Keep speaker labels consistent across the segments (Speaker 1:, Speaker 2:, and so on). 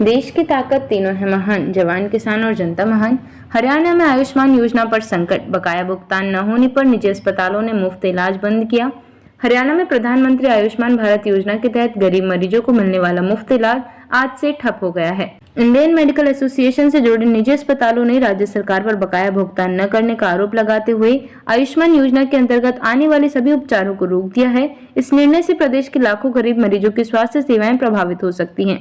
Speaker 1: देश की ताकत तीनों है महान, जवान, किसान और जनता महान। हरियाणा में आयुष्मान योजना पर संकट, बकाया भुगतान न होने पर निजी अस्पतालों ने मुफ्त इलाज बंद किया। हरियाणा में प्रधानमंत्री आयुष्मान भारत योजना के तहत गरीब मरीजों को मिलने वाला मुफ्त इलाज आज से ठप हो गया है। इंडियन मेडिकल एसोसिएशन से जुड़े निजी अस्पतालों ने राज्य सरकार पर बकाया भुगतान न करने का आरोप लगाते हुए आयुष्मान योजना के अंतर्गत आने वाले सभी उपचारों को रोक दिया है। इस निर्णय से प्रदेश के लाखों गरीब मरीजों की स्वास्थ्य सेवाएं प्रभावित हो सकती हैं।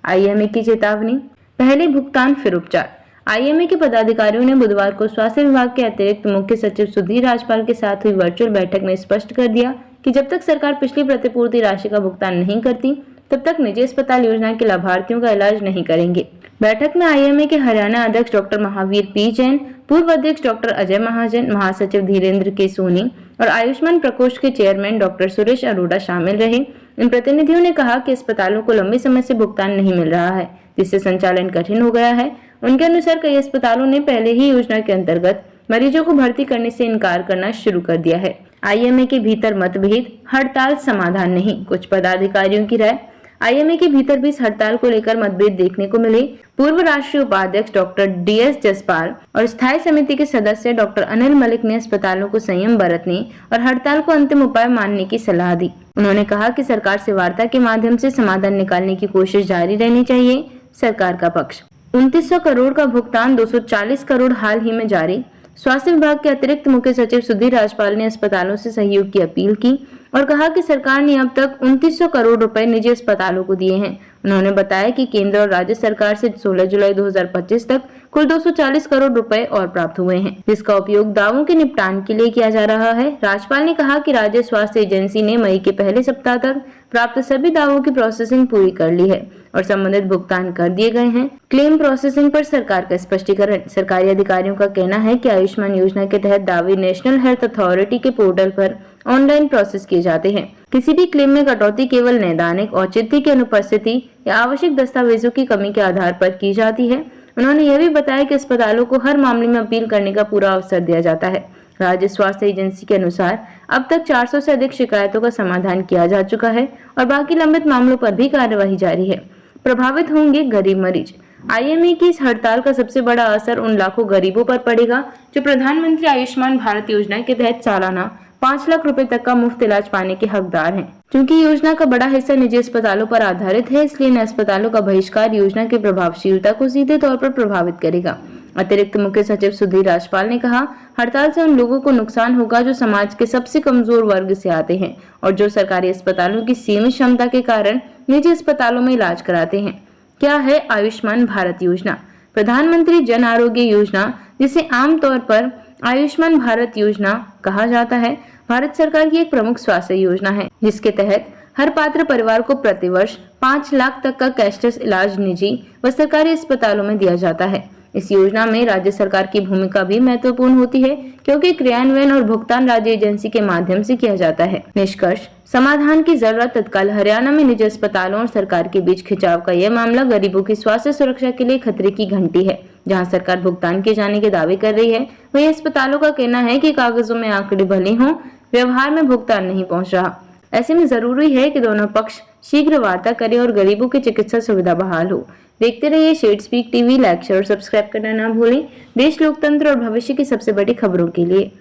Speaker 1: आईएमए की चेतावनी, पहले भुगतान फिर उपचार। आईएमए के पदाधिकारियों ने बुधवार को स्वास्थ्य विभाग के अतिरिक्त मुख्य सचिव सुधीर राजपाल के साथ हुई वर्चुअल बैठक में स्पष्ट कर दिया कि जब तक सरकार पिछली प्रतिपूर्ति राशि का भुगतान नहीं करती तब तक निजी अस्पताल योजना के लाभार्थियों का इलाज नहीं करेंगे। बैठक में आईएमए के हरियाणा अध्यक्ष डॉक्टर महावीर पी जैन, पूर्व अध्यक्ष डॉक्टर अजय महाजन, महासचिव धीरेन्द्र के सोनी और आयुष्मान प्रकोष्ठ के चेयरमैन डॉक्टर सुरेश अरोड़ा शामिल रहे। इन प्रतिनिधियों ने कहा कि अस्पतालों को लंबे समय से भुगतान नहीं मिल रहा है, जिससे संचालन कठिन हो गया है। उनके अनुसार कई अस्पतालों ने पहले ही योजना के अंतर्गत मरीजों को भर्ती करने से इनकार करना शुरू कर दिया है। आईएमए के भीतर मतभेद, हड़ताल समाधान नहीं, कुछ पदाधिकारियों की राय। आईएमए के भीतर भी इस हड़ताल को लेकर मतभेद देखने को मिले। पूर्व राष्ट्रीय उपाध्यक्ष डॉक्टर डीएस जसपाल और स्थायी समिति के सदस्य डॉक्टर अनिल मलिक ने अस्पतालों को संयम बरतने और हड़ताल को अंतिम उपाय मानने की सलाह दी। उन्होंने कहा कि सरकार से वार्ता के माध्यम से समाधान निकालने की कोशिश जारी रहनी चाहिए। सरकार का पक्ष, 2900 करोड़ का भुगतान, 240 करोड़ हाल ही में जारी। स्वास्थ्य विभाग के अतिरिक्त मुख्य सचिव सुधीर राजपाल ने अस्पतालों से सहयोग की अपील की और कहा कि सरकार ने अब तक 2900 करोड़ रुपए निजी अस्पतालों को दिए हैं। उन्होंने बताया कि केंद्र और राज्य सरकार से 16 जुलाई 2025 तक कुल 240 करोड़ रुपए और प्राप्त हुए हैं, जिसका उपयोग दावों के निपटान के लिए किया जा रहा है। राजपाल ने कहा कि राज्य स्वास्थ्य एजेंसी ने मई के पहले सप्ताह तक प्राप्त सभी दावों की प्रोसेसिंग पूरी कर ली है और संबंधित भुगतान कर दिए गए हैं। क्लेम प्रोसेसिंग पर सरकार का स्पष्टीकरण, सरकारी अधिकारियों का कहना है कि आयुष्मान योजना के तहत दावे नेशनल हेल्थ अथॉरिटी के पोर्टल पर ऑनलाइन प्रोसेस किए जाते हैं। किसी भी क्लेम में कटौती केवल नैदानिक औचित्य की अनुपस्थिति या आवश्यक दस्तावेजों की कमी के आधार पर की जाती है। उन्होंने यह भी बताया कि अस्पतालों को हर मामले में अपील करने का पूरा अवसर दिया जाता है। राज्य स्वास्थ्य एजेंसी के अनुसार अब तक 400 से अधिक शिकायतों का समाधान किया जा चुका है और बाकी लंबित मामलों पर भी कार्यवाही जारी है। प्रभावित होंगे गरीब मरीज। आईएमए की इस हड़ताल का सबसे बड़ा असर उन लाखों गरीबों पर पड़ेगा जो प्रधानमंत्री आयुष्मान भारत योजना के तहत सालाना 5 लाख रुपए तक का मुफ्त इलाज पाने के हकदार हैं। क्योंकि योजना का बड़ा हिस्सा निजी अस्पतालों पर आधारित है, इसलिए इन अस्पतालों का बहिष्कार योजना की प्रभावशीलता को सीधे तौर पर प्रभावित करेगा। अतिरिक्त मुख्य सचिव सुधीर राजपाल ने कहा, हड़ताल से उन लोगों को नुकसान होगा जो समाज के सबसे कमजोर वर्ग से आते हैं और जो सरकारी अस्पतालों की सीमित क्षमता के कारण निजी अस्पतालों में इलाज कराते हैं। क्या है आयुष्मान भारत योजना? प्रधानमंत्री जन आरोग्य योजना, जिसे आमतौर पर आयुष्मान भारत योजना कहा जाता है, भारत सरकार की एक प्रमुख स्वास्थ्य योजना है, जिसके तहत हर पात्र परिवार को प्रतिवर्ष 5 लाख तक का कैशलेस इलाज निजी व सरकारी अस्पतालों में दिया जाता है। इस योजना में राज्य सरकार की भूमिका भी महत्वपूर्ण होती है, क्योंकि क्रियान्वयन और भुगतान राज्य एजेंसी के माध्यम से किया जाता है। निष्कर्ष, समाधान की जरूरत तत्काल। हरियाणा में निजी अस्पतालों और सरकार के बीच खिंचाव का यह मामला गरीबों की स्वास्थ्य सुरक्षा के लिए खतरे की घंटी है। जहां सरकार भुगतान किए जाने के दावे कर रही है, वहीं अस्पतालों का कहना है कि कागजों में आंकड़े भले हों, व्यवहार में भुगतान नहीं पहुंच रहा। ऐसे में जरूरी है कि दोनों पक्ष शीघ्र वार्ता करें और गरीबों की चिकित्सा सुविधा बहाल हो। देखते रहिए शेड स्पीक टीवी, लाइक शेयर और सब्सक्राइब करना ना भूलें। देश, लोकतंत्र और भविष्य की सबसे बड़ी खबरों के लिए।